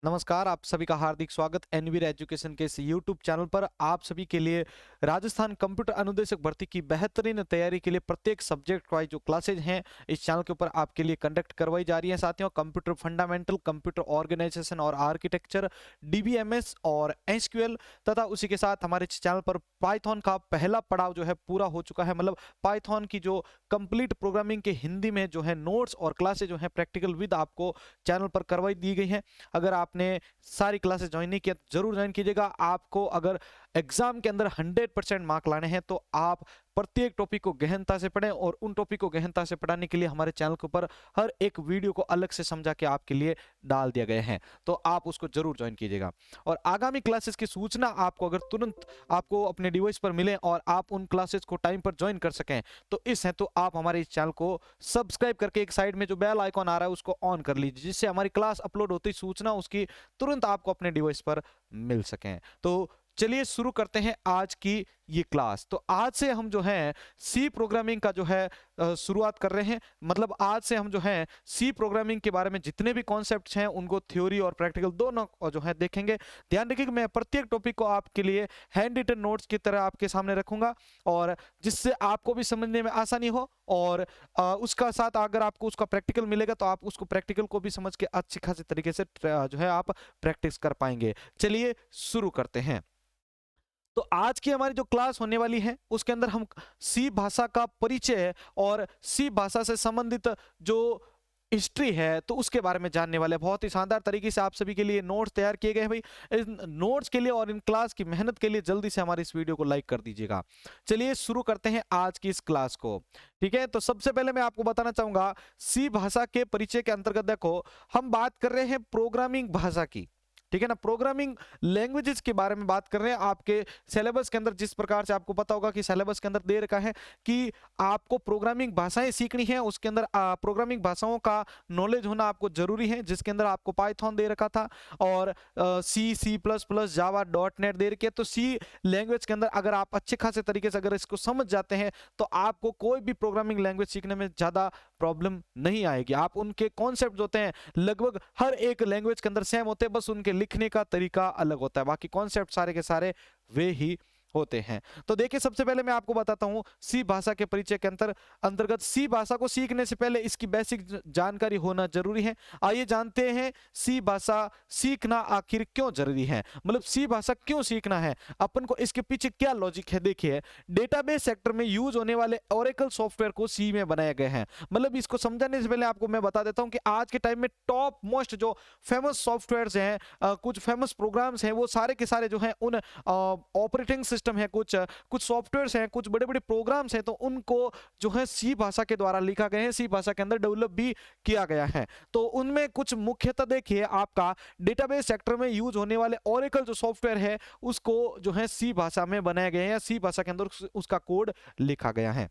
नमस्कार, आप सभी का हार्दिक स्वागत एनवीर एजुकेशन के इस यूट्यूब चैनल पर। आप सभी के लिए राजस्थान कंप्यूटर अनुदेशक भर्ती की बेहतरीन तैयारी के लिए प्रत्येक सब्जेक्ट वाइज जो क्लासेज हैं इस चैनल के ऊपर आपके लिए कंडक्ट करवाई जा रही हैं। साथियों, कंप्यूटर फंडामेंटल, कंप्यूटर ऑर्गेनाइजेशन और आर्किटेक्चर, डीबीएमएस और एसक्यूएल तथा उसी के साथ हमारे चैनल पर पाइथन का पहला पड़ाव जो है पूरा हो चुका है। मतलब पाइथन की जो कंप्लीट प्रोग्रामिंग के हिंदी में जो है नोट्स और क्लासेज जो है प्रैक्टिकल विद आपको चैनल पर करवाई दी गई हैं। अगर आपने सारी क्लासेस ज्वाइन नहीं किया तो जरूर ज्वाइन कीजिएगा। आपको अगर एग्जाम के अंदर 100% मार्क लाने हैं तो आप प्रत्येक टॉपिक को गहनता से पढ़ें, और उन टॉपिक को गहनता से पढ़ाने के लिए हमारे चैनल के ऊपर हर एक वीडियो को अलग से समझा के आपके लिए डाल दिया गया है, तो आप उसको जरूर ज्वाइन कीजिएगा। और आगामी क्लासेस की सूचना आपको अगर तुरंत आपको अपने डिवाइस पर मिले और आप उन क्लासेस को टाइम पर ज्वाइन कर सकें तो इस है तो आप हमारे इस चैनल को सब्सक्राइब करके एक साइड में जो बेल आइकॉन आ रहा है उसको ऑन कर लीजिए, जिससे हमारी क्लास अपलोड होती सूचना उसकी तुरंत आपको अपने डिवाइस पर मिल सकें। तो चलिए शुरू करते हैं आज की ये क्लास। तो आज से हम जो है सी प्रोग्रामिंग का जो है शुरुआत कर रहे हैं। मतलब आज से हम जो है सी प्रोग्रामिंग के बारे में जितने भी कॉन्सेप्ट्स हैं उनको थ्योरी और प्रैक्टिकल दोनों जो है देखेंगे। ध्यान रखिए कि मैं प्रत्येक टॉपिक को आपके लिए हैंड रिटन नोट्स की तरह आपके सामने रखूंगा, और जिससे आपको भी समझने में आसानी हो, और उसका साथ अगर आपको उसका प्रैक्टिकल मिलेगा तो आप उसको प्रैक्टिकल को भी समझ के अच्छी खासी तरीके से जो है आप प्रैक्टिस कर पाएंगे। चलिए शुरू करते हैं। तो आज की हमारी जो क्लास होने वाली है उसके अंदर हम सी भाषा का परिचय और सी भाषा से संबंधित जो हिस्ट्री है तो उसके बारे में जानने वाले हैं। बहुत ही शानदार तरीके से आप सभी के लिए नोट्स तैयार किए गए हैं भाई। इन नोट्स के लिए और इन क्लास की मेहनत के लिए जल्दी से हमारी इस वीडियो को लाइक कर दीजिएगा। चलिए शुरू करते हैं आज की इस क्लास को। ठीक है, तो सबसे पहले मैं आपको बताना चाहूंगा सी भाषा के परिचय के अंतर्गत देखो हम बात कर रहे हैं प्रोग्रामिंग भाषा की। ठीक है ना, प्रोग्रामिंग लैंग्वेजेस के बारे में बात कर रहे हैं। आपके सिलेबस के अंदर जिस प्रकार से आपको पता होगा कि सिलेबस के अंदर दे रखा है कि आपको प्रोग्रामिंग भाषाएं सीखनी है, उसके अंदर प्रोग्रामिंग भाषाओं का नॉलेज होना आपको जरूरी है, जिसके अंदर आपको पाइथन दे रखा था और सी, सी प्लस प्लस, जावा, डॉट नेट दे रखे। तो सी लैंग्वेज के अंदर अगर आप अच्छे खासे तरीके से अगर इसको समझ जाते हैं तो आपको कोई भी प्रोग्रामिंग लैंग्वेज सीखने में ज्यादा प्रॉब्लम नहीं आएगी। आप उनके कॉन्सेप्ट होते हैं लगभग हर एक लैंग्वेज के अंदर सेम होते हैं, बस उनके लिखने का तरीका अलग होता है, बाकी कॉन्सेप्ट सारे के सारे वे ही होते हैं। तो देखिए सबसे पहले मैं आपको बताता हूं सी भाषा के परिचय के अंतर्गत सी भाषा को सीखने से पहले इसकी बेसिक जानकारी होना जरूरी है। आइए जानते हैं सी भाषा सीखना आखिर क्यों जरूरी है, मतलब सी भाषा क्यों सीखना है, अपन को इसके पीछे क्या लॉजिक है। देखिए डेटाबेस सेक्टर में यूज होने वाले ओरेकल सॉफ्टवेयर को सी में बनाया गया है। मतलब इसको समझाने से पहले आपको मैं बता देता हूं कि आज के टाइम में टॉप मोस्ट जो फेमस सॉफ्टवेयर हैं, कुछ फेमस प्रोग्राम्स हैं, वो सारे के सारे जो हैं उन ऑपरेटिंग सिस्टम है, कुछ कुछ सॉफ्टवेयर्स हैं, कुछ बड़े बड़े प्रोग्राम्स हैं, तो उनको जो है सी भाषा के द्वारा लिखा गया है, सी भाषा के अंदर डेवलप भी किया गया है। तो उनमें कुछ मुख्यतः देखिए आपका डेटाबेस सेक्टर में यूज होने वाले ओरेकल जो सॉफ्टवेयर है उसको जो है सी भाषा में बनाया गया है या सी भाषा के अंदर उसका कोड लिखा गया है।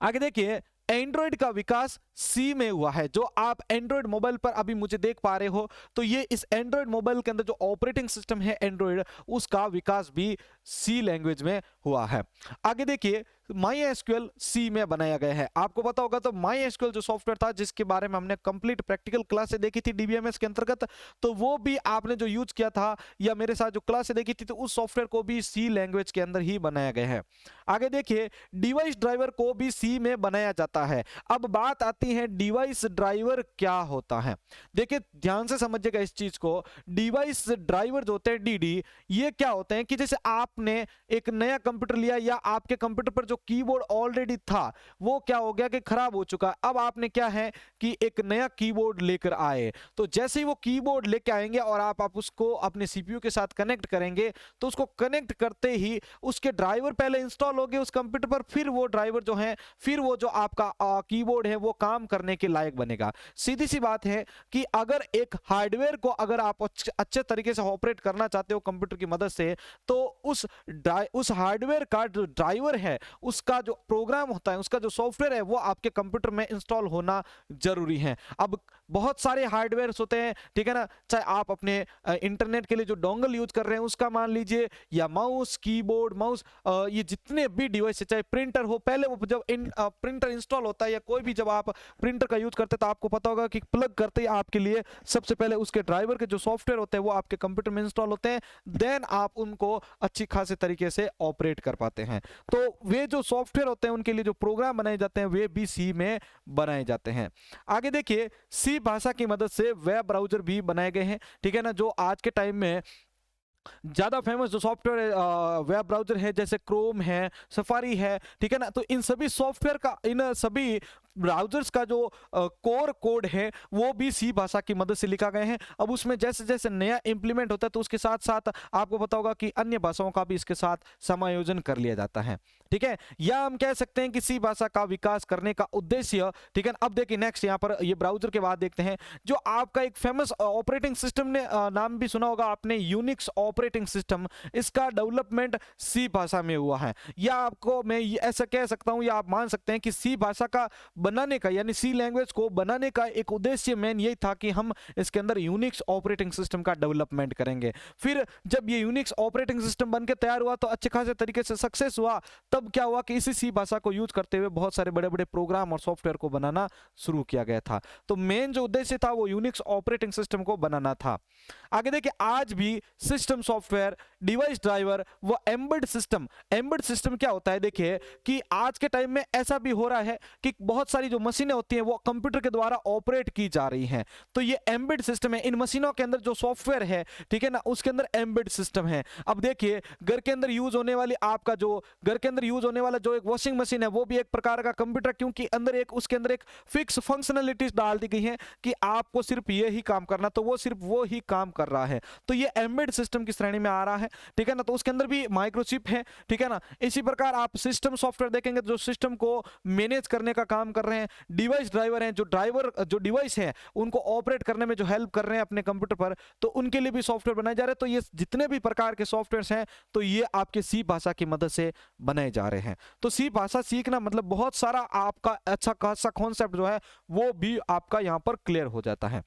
आगे देखिए एंड्रॉइड का विकास सी में हुआ है। जो आप एंड्रॉइड मोबाइल पर अभी मुझे देख पा रहे हो तो ये इस एंड्रॉइड मोबाइल के अंदर जो ऑपरेटिंग सिस्टम है एंड्रॉइड, उसका विकास भी सी लैंग्वेज में हुआ है। आगे देखिए माई एसक्यूएल सी में बनाया गया है। आपको पता होगा तो माई एसक्यूएल जो सॉफ्टवेयर था जिसके बारे में हमने कंप्लीट प्रैक्टिकल क्लासें देखी थी डीबीएमएस के अंतर्गत, तो वो भी आपने जो यूज किया था या मेरे साथ जो क्लासें देखी थी तो उस सॉफ्टवेयर को भी सी लैंग्वेज के अंदर ही बनाया गया है। आगे देखिए डिवाइस ड्राइवर को भी सी में बनाया जाता है। अब बात आती है डिवाइस ड्राइवर क्या होता है। देखिए ध्यान से समझिएगा इस चीज को। डिवाइस ड्राइवर जो होते हैं डीडी, ये क्या होते हैं कि जैसे आपने एक नया कंप्यूटर लिया या आपके कंप्यूटर पर जो कीबोर्ड ऑलरेडी था वो क्या हो गया कि खराब हो चुका, अब आपने क्या है कि एक नया कीबोर्ड लेकर आए, तो जैसे ही वो कीबोर्ड लेकर आएंगे और आप उसको अपने सीपीयू के साथ कनेक्ट करेंगे तो उसको कनेक्ट करते ही उसके ड्राइवर पहले इंस्टॉल हो गए उस कंप्यूटर पर, फिर वो ड्राइवर जो है फिर वो जो आपका कीबोर्ड है वो काम करने के लायक बनेगा। सीधी सी बात है कि अगर एक हार्डवेयर को अगर आप अच्छे तरीके से ऑपरेट करना चाहते हो कंप्यूटर की मदद से तो उस हार्डवेयर का जो ड्राइवर है उसका जो प्रोग्राम होता है उसका जो सॉफ्टवेयर है वो आपके कंप्यूटर में इंस्टॉल होना जरूरी है। अब बहुत सारे हार्डवेयर होते हैं, ठीक है ना, चाहे आप अपने इंटरनेट के लिए जो डोंगल यूज कर रहे हैं उसका मान लीजिए, या माउस, कीबोर्ड, माउस, ये जितने भी डिवाइस है, चाहे प्रिंटर हो, पहले वो जब प्रिंटर इंस्टॉल होता है या कोई भी जब आप प्रिंटर का यूज करते हैं तो आपको पता होगा कि प्लग करते ही आपके लिए सबसे पहले उसके ड्राइवर के जो सॉफ्टवेयर होते हैं वो आपके कंप्यूटर में इंस्टॉल होते हैं, देन आप उनको अच्छी खासी तरीके से ऑपरेट कर पाते हैं। तो वे जो सॉफ्टवेयर होते हैं उनके लिए जो प्रोग्राम बनाए जाते हैं वे भी सी में बनाए जाते हैं। आगे देखिए, सी भाषा की मदद से वेब ब्राउजर भी बनाए गए हैं, ठीक है ना। जो आज के टाइम में ज्यादा फेमस जो सॉफ्टवेयर वेब ब्राउजर है जैसे क्रोम है, सफारी है, ठीक है ना, तो इन सभी सॉफ्टवेयर का, इन सभी ब्राउजर्स का जो कोर कोड है वो भी सी भाषा की मदद से लिखा गए हैं। अब उसमें जैसे जैसे नया इंप्लीमेंट होता है तो उसके साथ साथ आपको पता होगा कि अन्य भाषाओं का भी इसके साथ समायोजन कर लिया जाता है, ठीक है। या हम कह सकते हैं कि सी भाषा का विकास करने का उद्देश्य, ठीक है। अब देखिए नेक्स्ट यहाँ पर ये ब्राउजर के बाद देखते हैं जो आपका एक फेमस ऑपरेटिंग सिस्टम ने नाम भी सुना होगा आपने, यूनिक्स ऑपरेटिंग सिस्टम, इसका डेवलपमेंट सी भाषा में हुआ है। या आपको मैं ऐसा कह सकता हूं या आप मान सकते हैं कि सी भाषा का बनाने का यानी सी लैंग्वेज को बनाने का एक उद्देश्य मेन यही था कि हम इसके अंदर यूनिक्स ऑपरेटिंग सिस्टम का डेवलपमेंट करेंगे। फिर जब ये यूनिक्स ऑपरेटिंग सिस्टम बनके तैयार हुआ तो अच्छे खासे तरीके से सक्सेस हुआ, तब क्या हुआ कि इसी सी भाषा को यूज करते हुए बहुत सारे बड़े बड़े प्रोग्राम और सॉफ्टवेयर को बनाना शुरू किया गया था। तो मेन जो उद्देश्य था वो यूनिक्स ऑपरेटिंग सिस्टम को बनाना था। आगे देखिए, आज भी सिस्टम सॉफ्टवेयर, डिवाइस ड्राइवर व एम्बेड सिस्टम क्या होता है, देखिए कि आज के टाइम में ऐसा भी हो रहा है कि बहुत सारी जो मशीनें होती हैं वो कंप्यूटर के द्वारा ऑपरेट की जा रही हैं, तो ये एम्बेड सिस्टम है। इन मशीनों के अंदर जो सॉफ्टवेयर है, ठीक है ना, उसके अंदर एम्बेड सिस्टम है। अब देखिए, घर के अंदर यूज होने वाली आपका जो घर के अंदर यूज होने वाला जो एक वॉशिंग मशीन है वो भी एक प्रकार का कंप्यूटर, क्योंकि अंदर एक उसके अंदर एक फिक्स फंक्शनलिटीज डाल दी गई है कि आपको सिर्फ ये ही काम करना, तो वो सिर्फ वो ही काम कर रहा है, तो ये एम्बेड सिस्टम की श्रेणी में आ रहा है, ठीक है ना। तो उसके अंदर भी माइक्रोचिप है, ठीक है ना। इसी प्रकार आप सिस्टम सॉफ्टवेयर देखेंगे जो सिस्टम को मैनेज करने का काम कर रहे हैं, डिवाइस ड्राइवर हैं जो डिवाइस है उनको ऑपरेट करने में जो हेल्प कर रहे हैं अपने कंप्यूटर पर, तो उनके लिए भी सॉफ्टवेयर बनाए जा रहे हैं। तो ये जितने भी प्रकार के सॉफ्टवेयर हैं तो ये आपके सी भाषा की मदद से बनाए जा रहे हैं। तो सी भाषा सीखना मतलब बहुत सारा आपका अच्छा खासा कॉन्सेप्ट जो है वो भी आपका यहां पर क्लियर हो जाता है।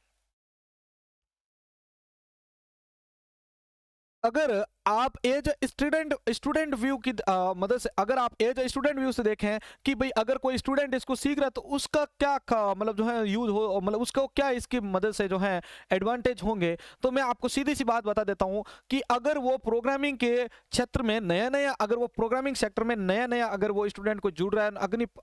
अगर आप एज स्टूडेंट व्यू की मदद से, अगर आप एज स्टूडेंट व्यू से देखें कि भाई अगर कोई स्टूडेंट इसको सीख रहा है तो उसका क्या मतलब जो है यूज हो, मतलब उसको क्या इसकी मदद से जो है एडवांटेज होंगे, तो मैं आपको सीधी सी बात बता देता हूं कि अगर वो प्रोग्रामिंग के क्षेत्र में नया नया, अगर वो प्रोग्रामिंग सेक्टर में नया नया अगर वो स्टूडेंट को जुड़ रहा है,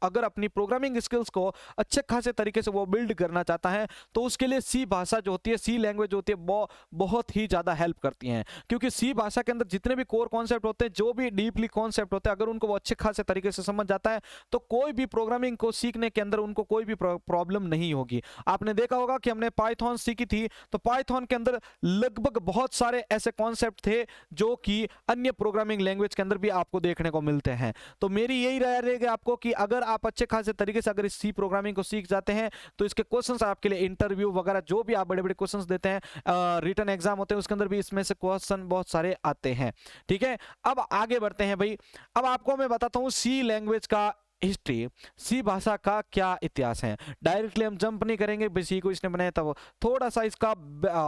अगर अपनी प्रोग्रामिंग स्किल्स को अच्छे खासे तरीके से वो बिल्ड करना चाहता है, तो उसके लिए सी भाषा जो होती है, सी लैंग्वेज होती है, वो बहुत ही ज्यादा हेल्प करती हैं। क्योंकि सी भाषा के अंदर जितने भी कोर कॉन्सेप्ट होते हैं, जो भी डीपली कॉन्सेप्ट होते हैं, अगर उनको वो अच्छे खासे तरीके से समझ जाता है तो कोई भी प्रोग्रामिंग को सीखने के अंदर उनको कोई भी प्रॉब्लम नहीं होगी। आपने देखा होगा कि हमने पाइथन सीखी थी, तो पाइथन के अंदर लगभग बहुत सारे ऐसे कॉन्सेप्ट थे जो कि अन्य प्रोग्रामिंग लैंग्वेज के अंदर भी आपको देखने को मिलते हैं। तो मेरी यही राय रहेगी आपको कि अगर आप अच्छे खासे तरीके से अगर इस सी प्रोग्रामिंग को सीख जाते हैं तो इसके क्वेश्चंस आपके लिए इंटरव्यू वगैरह जो भी आप बड़े बड़े क्वेश्चंस देते हैं, रिटन एग्जाम होते हैं, उसके अंदर भी इसमें से क्वेश्चन बहुत सारे आते हैं, ठीक है। अब आगे बढ़ते हैं भाई। अब आपको मैं बताता हूं सी लैंग्वेज का हिस्ट्री, सी भाषा का क्या इतिहास है। डायरेक्टली हम जंप नहीं करेंगे, सी को इसने बनाया था, वो थोड़ा सा इसका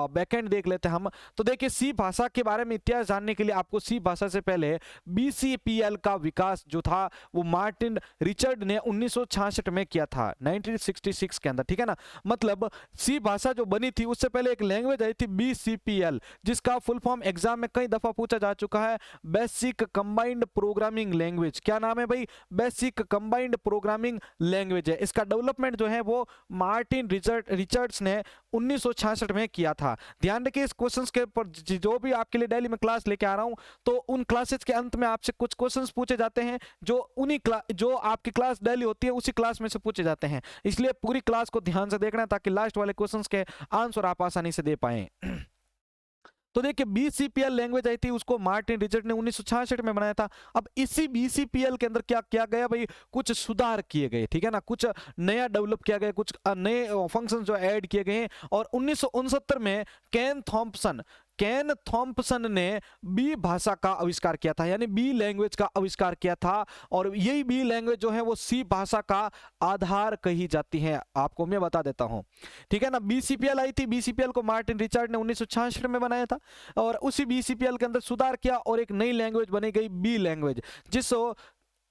बैकएंड देख लेते हैं हम। तो देखिए, सी भाषा के बारे में इतिहास जानने के लिए आपको सी भाषा से पहले बीसीपीएल का विकास जो था वो मार्टिन रिचर्ड ने 1966 में किया था, 1966 के अंदर, ठीक है ना। मतलब सी भाषा जो बनी थी उससे पहले एक लैंग्वेज आई थी बीसीपीएल, जिसका फुल फॉर्म एग्जाम में कई दफा पूछा जा चुका है, बेसिक कंबाइंड प्रोग्रामिंग लैंग्वेज। क्या नाम है भाई? बेसिक कंबाइंड प्रोग्रामिंग लैंग्वेज है। इसका डेवलपमेंट जो है वो मार्टिन रिचर्ड्स ने 1966 में किया था। ध्यान रखिए इस क्वेश्चंस के ऊपर, जो भी आपके लिए डेली में क्लास लेके आ रहा हूं तो उन क्लासेस के अंत में आपसे कुछ क्वेश्चंस पूछे जाते हैं जो आपकी क्लास डेली होती है उसी क्लास में से पूछे जाते हैं। इसलिए पूरी क्लास को ध्यान से देखना ताकि लास्ट वाले क्वेश्चंस के आंसर आप आसानी से दे पाए। तो देखिए, बीसीपीएल लैंग्वेज आई थी, उसको मार्टिन रिचर्ड ने 1966 में बनाया था। अब इसी बीसीपीएल के अंदर क्या किया गया भाई? कुछ सुधार किए गए, ठीक है ना, कुछ नया डेवलप किया गया, कुछ नए फंक्शन जो ऐड किए गए हैं। और 1969 में केन थॉम्पसन ने बी भाषा का आविष्कार किया था, यानी बी लैंग्वेज का आविष्कार किया था। और यही बी लैंग्वेज जो है वो सी भाषा का आधार कही जाती है, आपको मैं बता देता हूं, ठीक है ना। बीसीपीएल आई थी, बीसीपीएल को मार्टिन रिचर्ड ने 1966 में बनाया था और उसी बीसीपीएल के अंदर सुधार किया और एक नई लैंग्वेज बनी गई बी लैंग्वेज, जिसको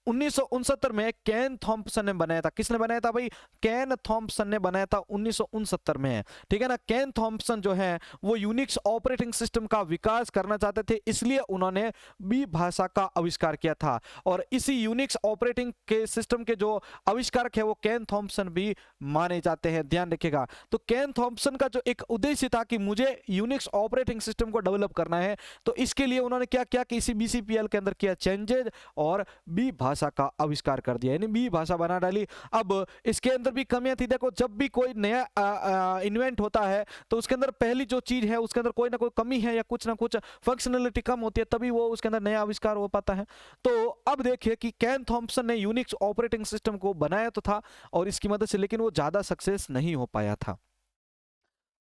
1969 में केन थॉम्पसन ने बनाया था। किसने बनाया था भाई? केन थॉम्पसन ने बनाया था 1969 में, ठीक है ना। केन थॉम्पसन जो है वो यूनिक्स ऑपरेटिंग सिस्टम का विकास करना चाहते थे, इसलिए उन्होंने बी भाषा का आविष्कार किया था। और इसी यूनिक्स ऑपरेटिंग के सिस्टम के जो आविष्कारक है वो केन थॉम्पसन भी माने जाते हैं, ध्यान रखिएगा। तो केन थॉम्पसन का जो एक उद्देश्य था कि मुझे यूनिक्स ऑपरेटिंग सिस्टम को डेवलप करना है, तो इसके लिए उन्होंने क्या किया कि इसी बीसीपीएल के अंदर किया चेंजेस और बी भाषा का आविष्कार कर दिया, यानी बी भाषा बना डाली। अब इसके अंदर भी कमियां थी। देखो, जब भी कोई नया इन्वेंट होता है तो उसके अंदर पहली जो चीज है उसके अंदर कोई ना कोई कमी है या कुछ ना कुछ फंक्शनलिटी कम होती है, तभी वो उसके अंदर नया आविष्कार हो पाता है। तो अब देखिए कि केन थॉम्पसन ने यूनिक्स ऑपरेटिंग सिस्टम को बनाया तो था और इसकी मदद से, लेकिन वो ज्यादा सक्सेस नहीं हो पाया था।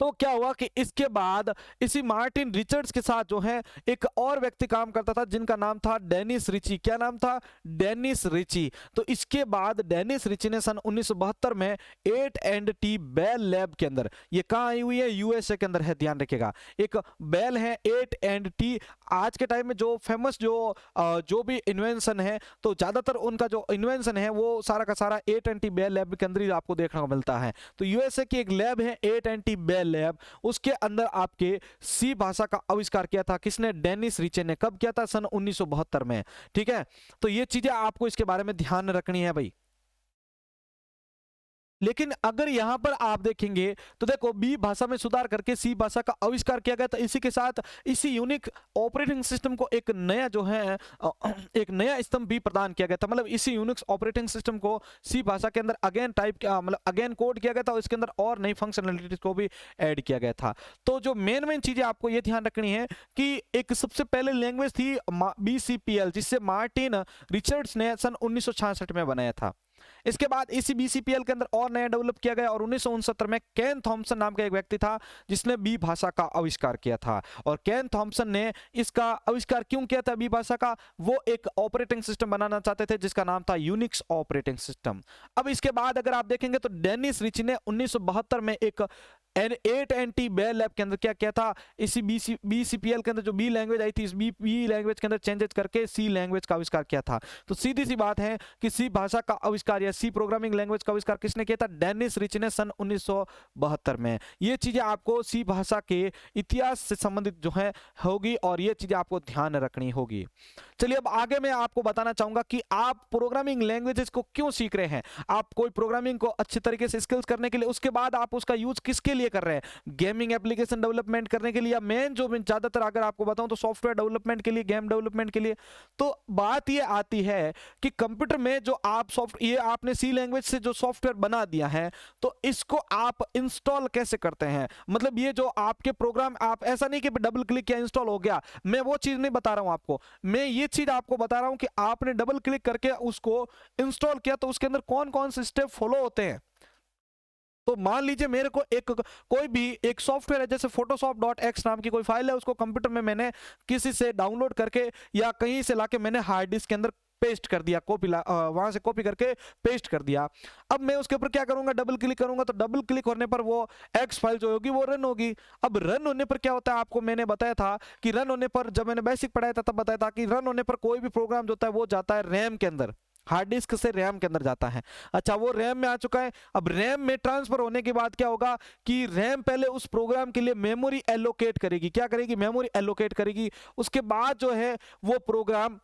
तो क्या हुआ कि इसके बाद इसी मार्टिन रिचर्ड्स के साथ जो है एक और व्यक्ति काम करता था जिनका नाम था डेनिस रिची। क्या नाम था? Dennis Ritchie. तो इसके बाद डेनिस रिची ने सन 1972 में 8&T बेल लैब के अंदर, ये कहाँ आई हुई है? यूएसए के अंदर है, ध्यान रखिएगा। एक बेल है 8&T। आज के टाइम में जो फेमस जो भी इन्वेंशन है, तो ज्यादातर उनका जो इन्वेंशन है वो सारा का सारा 8&T बेल लैब के अंदर ही आपको देखने को मिलता है। तो यूएसए की एक लैब है 8&T बेल लैब, उसके अंदर आपके सी भाषा का आविष्कार किया था। किसने? डेनिस रिचे ने। कब किया था? सन 1972 में, ठीक है। तो ये चीजें आपको इसके बारे में ध्यान रखनी है भाई। लेकिन अगर यहां पर आप देखेंगे तो देखो, बी भाषा में सुधार करके सी भाषा का आविष्कार किया गया था। इसी के साथ इसी यूनिक ऑपरेटिंग सिस्टम को एक नया जो है एक नया स्तंभ भी प्रदान किया गया था। मतलब इसी यूनिक्स ऑपरेटिंग सिस्टम को सी भाषा के अंदर अगेन मतलब अगेन कोड किया गया था और इसके अंदर और नई फंक्शनलिटीज को भी ऐड किया गया था। तो जो मेन चीजें आपको ये ध्यान रखनी है कि एक सबसे पहले लैंग्वेज थी BCPL, जिससे मार्टिन रिचर्ड्स ने सन 1966 में बनाया था। इसके बाद इसी बीसीपीएल के अंदर और नया डेवलप किया गया और 1969 में केन थॉम्पसन नाम का एक व्यक्ति था जिसने बी भाषा का आविष्कार किया था। और केन थॉम्पसन ने इसका आविष्कार क्यों किया था बी भाषा का? वो एक ऑपरेटिंग सिस्टम बनाना चाहते थे जिसका नाम था यूनिक्स ऑपरेटिंग सिस्टम। अब इसके बाद अगर आप देखेंगे तो डेनिस रिची ने 1972 में एक 8&T बेल लैब के अंदर क्या किया था? इसी बीसीपीएल के अंदर जो बी लैंग्वेज आई थी, इस बी लैंग्वेज के अंदर चेंजेस करके सी लैंग्वेज का आविष्कार किया था। तो सीधी सी बात है कि सी भाषा का आविष्कार या सी प्रोग्रामिंग लैंग्वेज का आविष्कार किसने किया था? डेनिस रिच ने सन 1972 में। ये चीजें आपको सी भाषा के इतिहास से संबंधित जो है होगी और ये चीजें आपको ध्यान रखनी होगी। चलिए अब आगे मैं आपको बताना चाहूंगा कि आप प्रोग्रामिंग लैंग्वेजेस को क्यों सीख रहे हैं। आप कोई प्रोग्रामिंग को अच्छे तरीके से स्किल्स करने के लिए, उसके बाद आप उसका यूज किसके लिए कर रहे हैं? गेमिंग एप्लीकेशन डेवलपमेंट करने के लिए, या मेन जो मैं ज्यादातर अगर आपको बताऊं तो सॉफ्टवेयर डेवलपमेंट के लिए, गेम डेवलपमेंट के लिए। तो बात ये आती है कि कंप्यूटर में जो आप ये आपने सी लैंग्वेज से जो सॉफ्टवेयर बना दिया है, तो इसको आप इंस्टॉल कैसे करते हैं? मतलब ये जो आपके प्रोग्राम, आप ऐसा नहीं कि डबल क्लिक किया इंस्टॉल हो गया, मैं वो चीज नहीं बता रहा हूं आपको। मैं ये चीज आपको बता रहा हूं कि आपने डबल क्लिक करके उसको इंस्टॉल किया तो उसके अंदर कौन कौन से स्टेप फॉलो होते हैं। तो मान लीजिए मेरे को कोई भी एक सॉफ्टवेयर है, जैसे photoshop.x नाम की कोई फाइल है, उसको कंप्यूटर में मैंने किसी से डाउनलोड करके या कहीं से लाके मैंने हार्ड डिस्क के अंदर पेस्ट कर दिया, वहां से कॉपी करके पेस्ट कर दिया। अब मैं उसके ऊपर क्या करूंगा? डबल क्लिक करूंगा, तो डबल क्लिक होने पर वो एक्स फाइल जो होगी वो रन होगी। अब रन होने पर क्या होता है, आपको मैंने बताया था कि रन होने पर, जब मैंने बेसिक पढ़ाया था तब बताया था कि रन होने पर कोई भी प्रोग्राम जो होता है वो जाता है रैम के अंदर, हार्ड डिस्क से रैम के अंदर जाता है। अच्छा, वो रैम में आ चुका है। अब रैम में ट्रांसफर होने के बाद क्या होगा कि रैम पहले उस प्रोग्राम के लिए मेमोरी एलोकेट करेगी। क्या करेगी? मेमोरी एलोकेट करेगी। उसके बाद जो है वो प्रोग्राम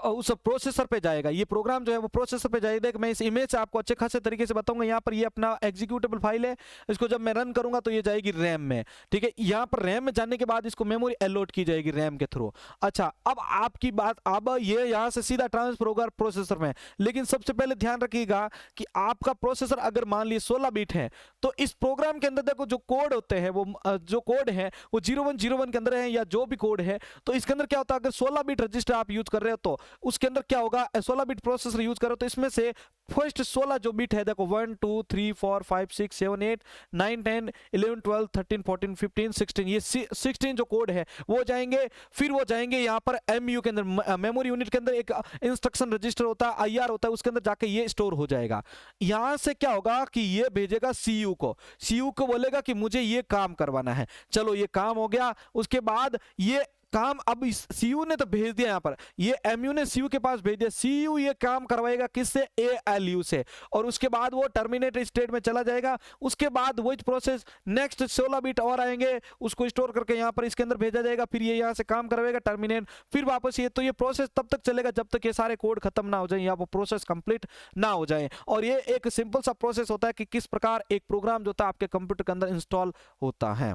उस प्रोसेसर पे जाएगा। ये प्रोग्राम जो है वो प्रोसेसर पे जाएगा। मैं इस इमेज से आपको अच्छे खासे तरीके से बताऊंगा। यहाँ पर ये अपना एग्जीक्यूटेबल फाइल है, इसको जब मैं रन करूंगा तो ये जाएगी रैम में, ठीक है। यहाँ पर रैम में जाने के बाद इसको मेमोरी अलॉट की जाएगी रैम के थ्रू। अच्छा, अब आपकी बात, अब ये यहाँ से सीधा ट्रांसफर होगा प्रोसेसर में। लेकिन सबसे पहले ध्यान रखिएगा कि आपका प्रोसेसर अगर मान लीजिए 16 बिट है, तो इस प्रोग्राम के अंदर देखो जो कोड होते हैं, वो जो कोड है वो 0101 के अंदर है, या जो भी कोड है, तो इसके अंदर क्या होता है, अगर 16 बिट रजिस्टर आप यूज कर रहे हो तो उसके अंदर क्या होगा, 16 बिट प्रोसेसर यूज करो तो इसमें से फर्स्ट 16 जो बिट है, देखो 1 2 3 4 5 6 7 8 9 10 11 12 13 14 15 16, ये 16 जो कोड है वो जाएंगे। फिर वो जाएंगे यहाँ पर एमयू के अंदर, मेमोरी यूनिट के अंदर एक इंस्ट्रक्शन रजिस्टर होता है, आईआर होता है, उसके अंदर जाके ये स्टोर हो जाएगा। यहां से क्या होगा कि ये भेजेगा सीयू को, सीयू को बोलेगा कि मुझे ये काम करवाना है। चलो ये काम हो गया। उसके बाद ये काम अब इस सीयू ने तो भेज दिया, यहाँ पर ये एमयू ने सीयू के पास भेज दिया, सीयू ये काम करवाएगा किससे, एएलयू से, और उसके बाद वो टर्मिनेट स्टेट में चला जाएगा। उसके बाद वही प्रोसेस नेक्स्ट 16 बिट और आएंगे, उसको स्टोर करके यहाँ पर इसके अंदर भेजा जाएगा, फिर ये यहाँ से काम करवाएगा टर्मिनेट, फिर वापस ये, तो ये प्रोसेस तब तक चलेगा जब तक ये सारे कोड खत्म ना हो जाए या वो प्रोसेस कंप्लीट ना हो जाए। और ये एक सिंपल सा प्रोसेस होता है कि किस प्रकार एक प्रोग्राम जो होता है आपके कंप्यूटर के अंदर इंस्टॉल होता है।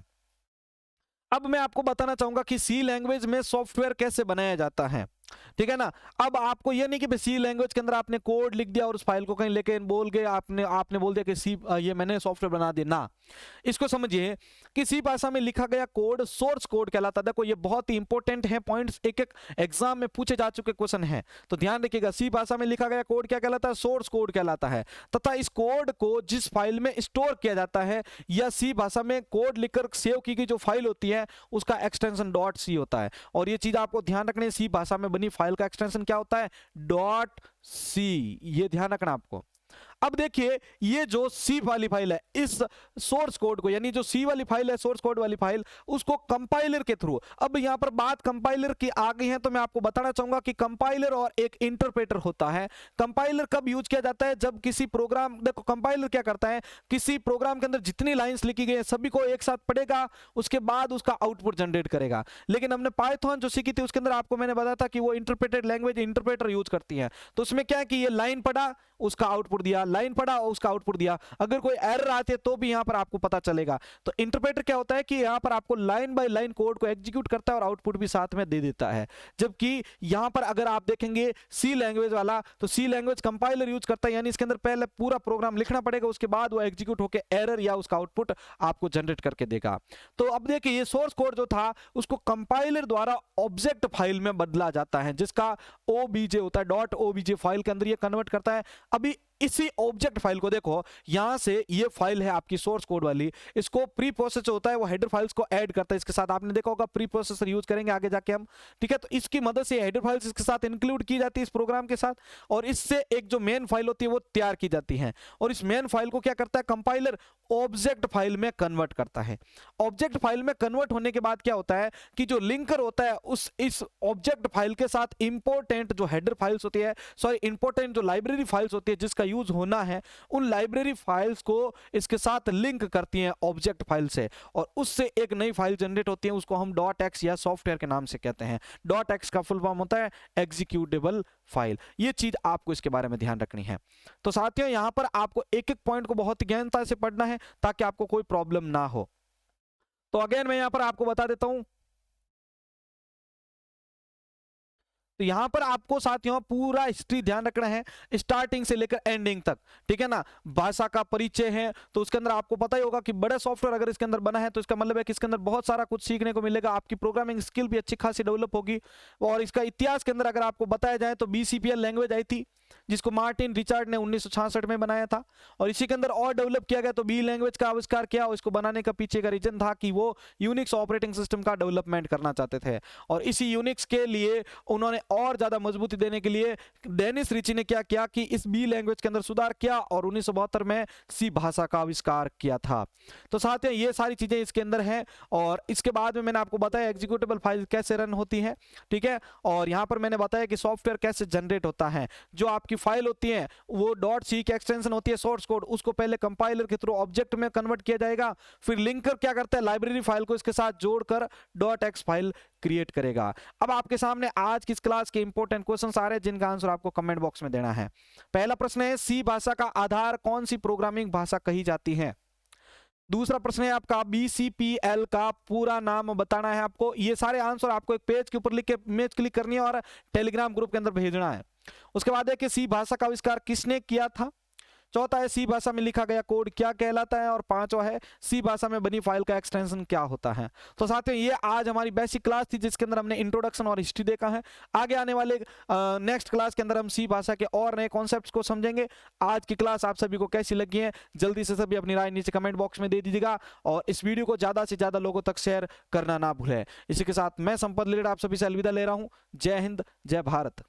अब मैं आपको बताना चाहूंगा कि सी लैंग्वेज में सॉफ्टवेयर कैसे बनाया जाता है, ठीक है ना। अब आपको ये नहीं कि सी लैंग्वेज के अंदर आपने कोड लिख दिया और उस फाइल को कहीं लेके बोल गए, आपने बोल दिया कि सी ये मैंने सॉफ्टवेयर बना दिया ना। इसको समझिए कि सी भाषा में लिखा गया कोड सोर्स कोड कहलाता है। देखो ये बहुत ही इंपॉर्टेंट है, पॉइंट्स एक एक एग्जाम में पूछे जा चुके क्वेश्चन है, तो ध्यान रखिएगा। सी भाषा में लिखा गया कोड क्या कहलाता है, सोर्स कोड कहलाता है, तथा इस कोड को जिस फाइल में स्टोर किया जाता है या सी भाषा में कोड लिखकर सेव की गई जो फाइल होती है उसका एक्सटेंशन डॉट सी होता है। और ये चीज आपको ध्यान रखनी है, सी भाषा में बनी फाइल का एक्सटेंशन क्या होता है, डॉट सी, ये ध्यान रखना आपको। अब देखिए ये जो सी वाली फाइल है, इस सोर्स कोड को, यानी जो सी वाली फाइल है सोर्स कोड वाली फाइल, उसको कंपाइलर के थ्रू, अब यहां पर बात कंपाइलर की आ गई है, तो मैं आपको बताना चाहूंगा कि कंपाइलर और एक इंटरप्रेटर होता है। कंपाइलर कब यूज किया जाता है, जब किसी प्रोग्राम, देखो कंपाइलर क्या करता है, किसी प्रोग्राम के अंदर जितनी लाइंस लिखी गई है सभी को एक साथ पढ़ेगा, उसके बाद उसका आउटपुट जनरेट करेगा। लेकिन हमने पाइथन जो सीखी थी उसके अंदर आपको मैंने बताया था कि वो इंटरप्रेटेड लैंग्वेज इंटरप्रेटर यूज करती है, तो उसमें क्या है कि ये लाइन पढ़ा उसका आउटपुट दिया, लाइन पढ़ा उसका आउटपुट दिया, अगर कोई एरर आती है तो भी यहां पर आपको पता चलेगा। तो इंटरप्रेटर क्या होता है कि यहां पर आपको लाइन बाय लाइन कोड को एग्जीक्यूट करता है और आउटपुट भी साथ में दे देता है। जबकि यहां पर अगर आप देखेंगे सी लैंग्वेज वाला, तो सी लैंग्वेज कंपाइलर यूज करता है, यानी इसके अंदर पहले पूरा प्रोग्राम लिखना पड़ेगा, उसके बाद वो एग्जीक्यूट होकर एरर या उसका आउटपुट आपको जनरेट करके देगा। तो अब देखिए ये सोर्स कोड जो था उसको कंपाइलर द्वारा ऑब्जेक्ट फाइल में बदला जाता है, जिसका ओबीजे होता है, डॉट ओबीजे फाइल के अंदर ये कन्वर्ट करता है। अभी इसी ऑब्जेक्ट फाइल को देखो, यहां से ये फाइल है आपकी सोर्स कोड वाली, इसको प्री प्रोसेसर होता है वो हेडर फाइल्स को ऐड करता है, इसके साथ आपने देखा होगा प्री प्रोसेसर यूज करेंगे आगे जाके हम, ठीक है। तो इसकी मदद से हेडर फाइल्स इसके साथ इंक्लूड की जाती है इस प्रोग्राम के साथ, और इससे एक जो मेन फाइल होती है वो तैयार की जाती है, और इस मेन फाइल को क्या करता है कंपाइलर, ऑब्जेक्ट फाइल में कन्वर्ट करता है। ऑब्जेक्ट फाइल में कन्वर्ट होने के बाद क्या होता है कि जो लिंकर होता है उस इस ऑब्जेक्ट फाइल के साथ इंपॉर्टेंट जो हेडर फाइल्स होती है, सॉरी इंपॉर्टेंट जो लाइब्रेरी फाइल्स होती है जिसका यूज होना है, उन लाइब्रेरी फाइल्स को इसके साथ लिंक करती हैं ऑब्जेक्ट फाइल से, और उससे एक नई फाइल जनरेट होती है, उसको हम डॉट एक्स या सॉफ्टवेयर के नाम से कहते हैं। डॉट एक्स का फुल फॉर्म होता है एग्जीक्यूटेबल फाइल। ये चीज आपको इसके बारे में ध्यान रखनी है। तो साथियों यहां पर आपको एक एक पॉइंट को बहुत गहनता से पढ़ना है ताकि आपको कोई प्रॉब्लम ना हो। तो अगेन मैं यहां पर आपको बता देता हूं, तो यहां पर आपको साथियों पूरा हिस्ट्री ध्यान रखना है स्टार्टिंग से लेकर एंडिंग तक, ठीक है ना। भाषा का परिचय है तो उसके अंदर आपको पता ही होगा कि बड़ा सॉफ्टवेयर अगर इसके अंदर बना है तो इसका मतलब है कि इसके अंदर बहुत सारा कुछ सीखने को मिलेगा, आपकी प्रोग्रामिंग स्किल भी अच्छी खासी डेवलप होगी। और इसका इतिहास के अंदर अगर आपको बताया जाए तो BCPL लैंग्वेज आई थी जिसको मार्टिन रिचर्ड ने 1966 में बनाया था, और इसी के अंदर और डेवलप किया गया तो बी लैंग्वेज का आविष्कार किया। इसको बनाने का पीछे का रीजन था कि वो यूनिक्स ऑपरेटिंग सिस्टम का डेवलपमेंट करना चाहते थे, और इसी यूनिक्स के लिए उन्होंने और ज्यादा मजबूती देने के लिए डेनिस रिची ने क्या किया कि इस बी लैंग्वेज के अंदर सुधार किया और 1972 में सी भाषा का आविष्कार किया था। तो साथियों ये सारी चीजें इसके अंदर हैं, और इसके बाद में मैंने आपको बताया एग्जीक्यूटेबल फाइल कैसे रन होती है, ठीक है। और यहां पर मैंने बताया कि सॉफ्टवेयर कैसे जनरेट होता है, जो आपकी फाइल होती है वो डॉट सी की एक्सटेंशन होती है सोर्स कोड, उसको पहले कंपाइलर के थ्रू ऑब्जेक्ट में कन्वर्ट किया जाएगा, फिर लिंकर क्या करता है लाइब्रेरी फाइल को इसके साथ जोड़कर डॉट एक्स फाइल क्रिएट करेगा। अब आपके सामने आज की इस क्लास के इंपॉर्टेंट क्वेश्चंस आ रहे हैं जिनका आंसर आपको कमेंट बॉक्स में देना है। पहला प्रश्न है सी भाषा का आधार कौन सी प्रोग्रामिंग भाषा कही जाती है। दूसरा प्रश्न है आपका BCPL का पूरा नाम बताना है आपको। ये सारे आंसर आपको एक पेज के ऊपर लिख के इमेज क्लिक करनी है और टेलीग्राम ग्रुप के अंदर भेजना है। उसके बाद है कि सी भाषा का आविष्कार किसने किया था। चौथा है सी भाषा में लिखा गया कोड क्या कहलाता है, और पांचवा है सी भाषा में बनी फाइल का एक्सटेंशन क्या होता है। तो साथियों ये आज हमारी बेसिक क्लास थी जिसके अंदर हमने इंट्रोडक्शन और हिस्ट्री देखा है। आगे आने वाले नेक्स्ट क्लास के अंदर हम सी भाषा के और नए कॉन्सेप्ट्स को समझेंगे। आज की क्लास आप सभी को कैसी लगी है जल्दी से सभी अपनी राय नीचे कमेंट बॉक्स में दे दीजिएगा, और इस वीडियो को ज्यादा से ज्यादा लोगों तक शेयर करना ना भूलें। इसी के साथ मैं संपत लीड आप सभी से अलविदा ले रहा हूं। जय हिंद, जय भारत।